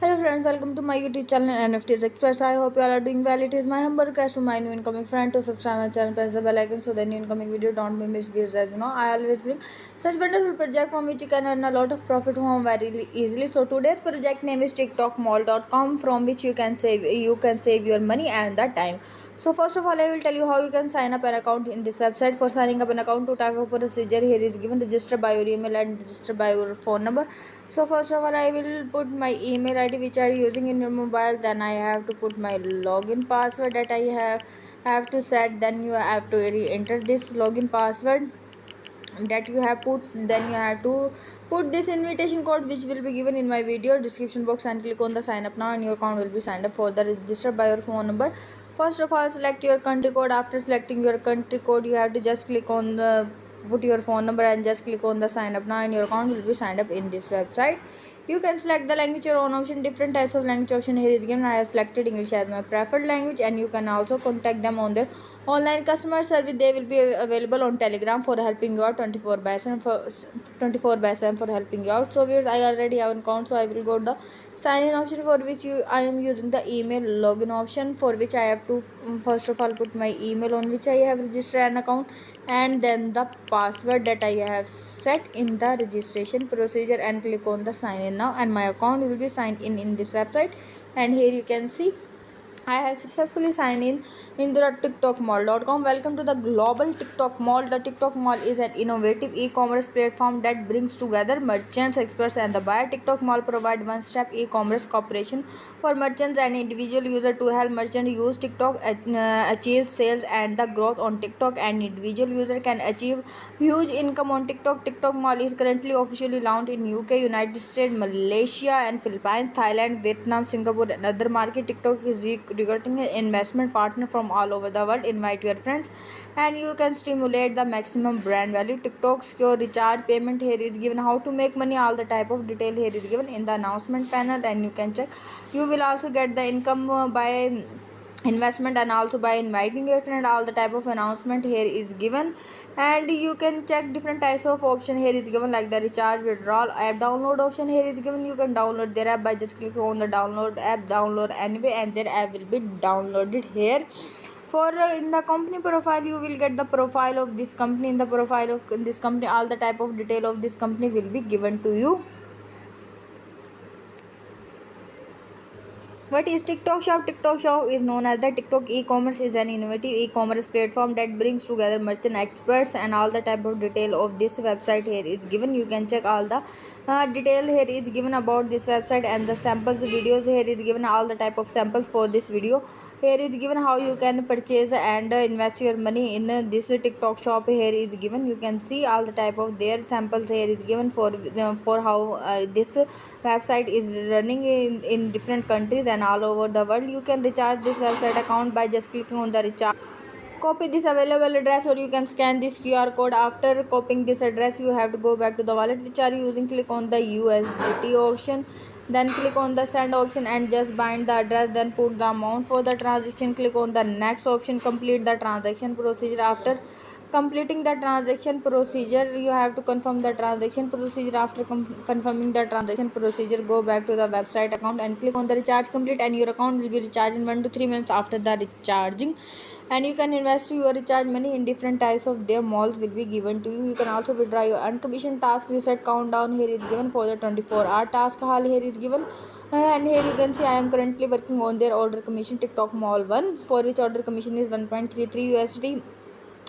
Hello friends, welcome to my YouTube channel NFTs Express. I hope you all are doing well. It is my humble request to my new incoming friend to subscribe my channel, press the bell icon so the new incoming video don't be missed. As you know, I always bring such wonderful project from which you can earn a lot of profit from very easily. So today's project name is TikTokmall.com, from which you can save your money and the time. So first of all, I will tell you how you can sign up an account in this website. For signing up an account, to type of procedure here is given: register by your email and register by your phone number. So first of all, I will put my email ID which are using in your mobile. Then I have to put my login password that I have to set. Then you have to enter this login password that you have put. Then you have to put this invitation code which will be given in my video description box, and click on the sign up now, and your account will be signed up. For the register by your phone number, first of all select your country code. After selecting your country code, you have to just click on the put your phone number and just click on the sign up now, and your account will be signed up in this website. You can select the language your own option. Different types of language option here is given. I have selected English as my preferred language, and you can also contact them on their online customer service. They will be available on Telegram for helping you out 24 by 7 for helping you out. So viewers, I already have an account, so I will go to the sign in option, for which I am using the email login option, for which I have to first of all put my email on which I have registered an account, and then the password that I have set in the registration procedure, and click on the sign in now, and my account will be signed in this website. And here you can see I have successfully signed in the TikTokmall.com. Welcome to the global TikTok Mall. The TikTok Mall is an innovative e-commerce platform that brings together merchants, experts, and the buyer. TikTok Mall provide one-step e-commerce cooperation for merchants and individual users to help merchants use TikTok achieve sales and the growth on TikTok. And individual user can achieve huge income on TikTok. TikTok Mall is currently officially launched in UK, United States, Malaysia, and Philippines, Thailand, Vietnam, Singapore, and other market. TikTok is recruiting an investment partner from all over the world. Invite your friends, and you can stimulate the maximum brand value. TikTok secure recharge payment here is given. How to make money, all the type of detail here is given in the announcement panel, and you can check. You will also get the income by investment and also by inviting your friend. All the type of announcement here is given, and you can check different types of option here is given, like the recharge, withdrawal, app download option here is given. You can download their app by just clicking on the download app, download anyway, and their app will be downloaded here. For in the company profile, you will get the profile of this company. In the profile of this company, all the type of detail of this company will be given to you. What is TikTok Shop? TikTok Shop is known as the TikTok e-commerce is an innovative e-commerce platform that brings together merchant experts, and all the type of detail of this website here is given. You can check all the detail here is given about this website, and the samples videos here is given. All the type of samples for this video here is given. How you can purchase and invest your money in this TikTok Shop here is given. You can see all the type of their samples here is given for how this website is running in different countries and all over the world. You can recharge this website account by just clicking on the recharge. Copy this available address, or you can scan this QR code. After copying this address, you have to go back to the wallet which are you using. Click on the USDT option, then click on the send option and just bind the address, then put the amount for the transaction. Click on the next option, complete the transaction procedure. After completing the transaction procedure, you have to confirm the transaction procedure. After confirming the transaction procedure, go back to the website account and click on the recharge complete, and your account will be recharged in 1 to 3 minutes after the recharging. And you can invest your recharge money in different types of their malls will be given to you. You can also withdraw your uncommissioned task reset countdown here is given for the 24-hour task hall here is given. And here you can see I am currently working on their order commission TikTok Mall 1, for which order commission is 1.33 USD,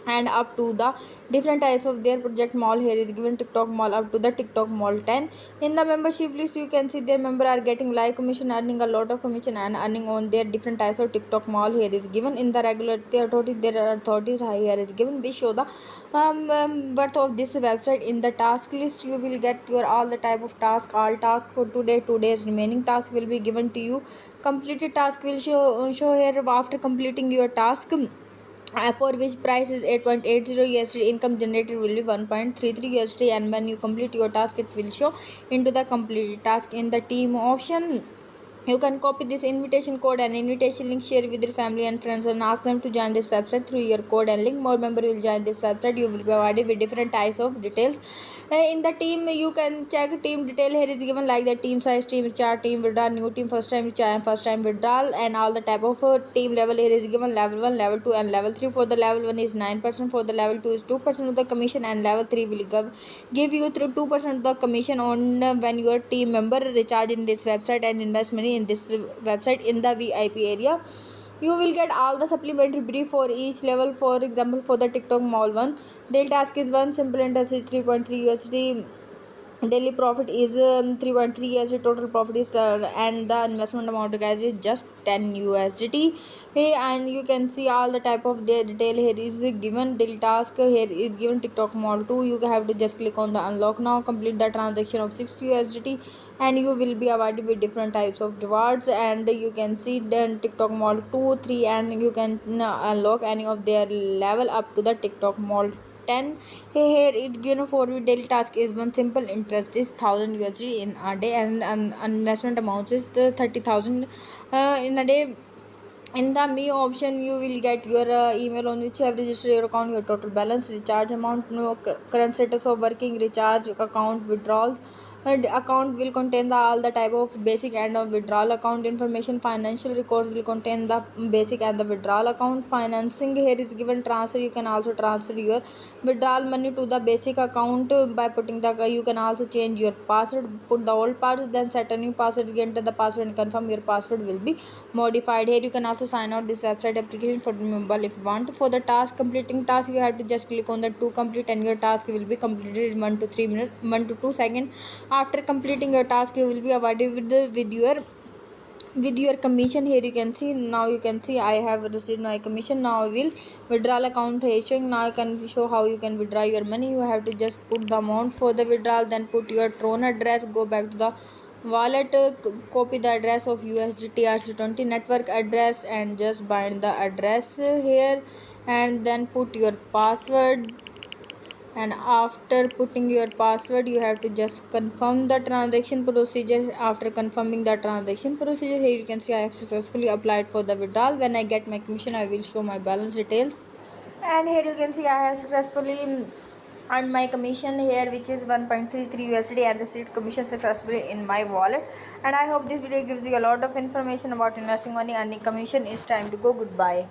and up to the different types of their project mall here is given. TikTok Mall up to the TikTok Mall 10. In the membership list, you can see their member are getting live commission, earning a lot of commission, and earning on their different types of TikTok Mall here is given. In the regularity authority, there are authorities high here is given. We show the worth of this website. In the task list, you will get your all the type of task. All task for today, today's remaining task will be given to you. Completed task will show here. After completing your task, for which price is 8.80 USD, income generated will be 1.33 USD, and when you complete your task, it will show into the completed task. In the team option, You can copy this invitation code and invitation link, share with your family and friends, and ask them to join this website through your code and link. More member will join this website. You will be provided with different types of details. In the team, you can check team detail. Here is given like the team size, team recharge, team withdrawal, new team, first time recharge, and first time withdrawal, and all the type of team level. Here is given level 1, level 2, and level 3. For the level 1 is 9%, for the level 2 is 2% of the commission, and level 3 will give you through 2% of the commission on when your team member recharge in this website and invest money in this website in the VIP area. You will get all the supplementary brief for each level. For example, for the TikTok Mall 1, daily task is 1, simple interest is 3.3 USD, daily profit is 3.3 USD, total profit is and the investment amount guys is just 10 USDT. Hey, and you can see all the type of detail. Here is given daily task, here is given TikTok Mall 2. You have to just click on the unlock now, complete the transaction of 6 USDT, and you will be awarded with different types of rewards. And you can see then TikTok Mall 2, 3, and you can unlock any of their level up to the TikTok Mall 10. Here it given for you daily task is one, simple interest is 1000 USD in a day, and investment amount is the 30,000 in a day. In the me option, you will get your email on which you have registered your account, your total balance, recharge amount, no, current status of working, recharge account, withdrawals. Account will contain all the type of basic and of withdrawal account information. Financial records will contain the basic and the withdrawal account. Financing, here is given transfer. You can also transfer your withdrawal money to the basic account by putting the, you can also change your password, put the old password, then set a new password, enter the password and confirm your password will be modified. Here you can also sign out this website application for the mobile if you want. For the task, completing task, you have to just click on the to complete, and your task will be completed in 1 to 3 minutes, 1 to 2 seconds. After completing your task, you will be awarded with your commission. Here you can see, now you can see I have received my commission. Now I will withdrawal account here showing. Now I can show how you can withdraw your money. You have to just put the amount for the withdrawal, then put your Tron address, go back to the wallet, copy the address of USDT RC20 network address, and just bind the address here, and then put your password. And after putting your password, you have to just confirm the transaction procedure. After confirming the transaction procedure, here you can see I have successfully applied for the withdrawal. When I get my commission, I will show my balance details. And here you can see I have successfully earned my commission here, which is 1.33 USD, and received commission successfully in my wallet. And I hope this video gives you a lot of information about investing money, earning commission. It's time to go. Goodbye.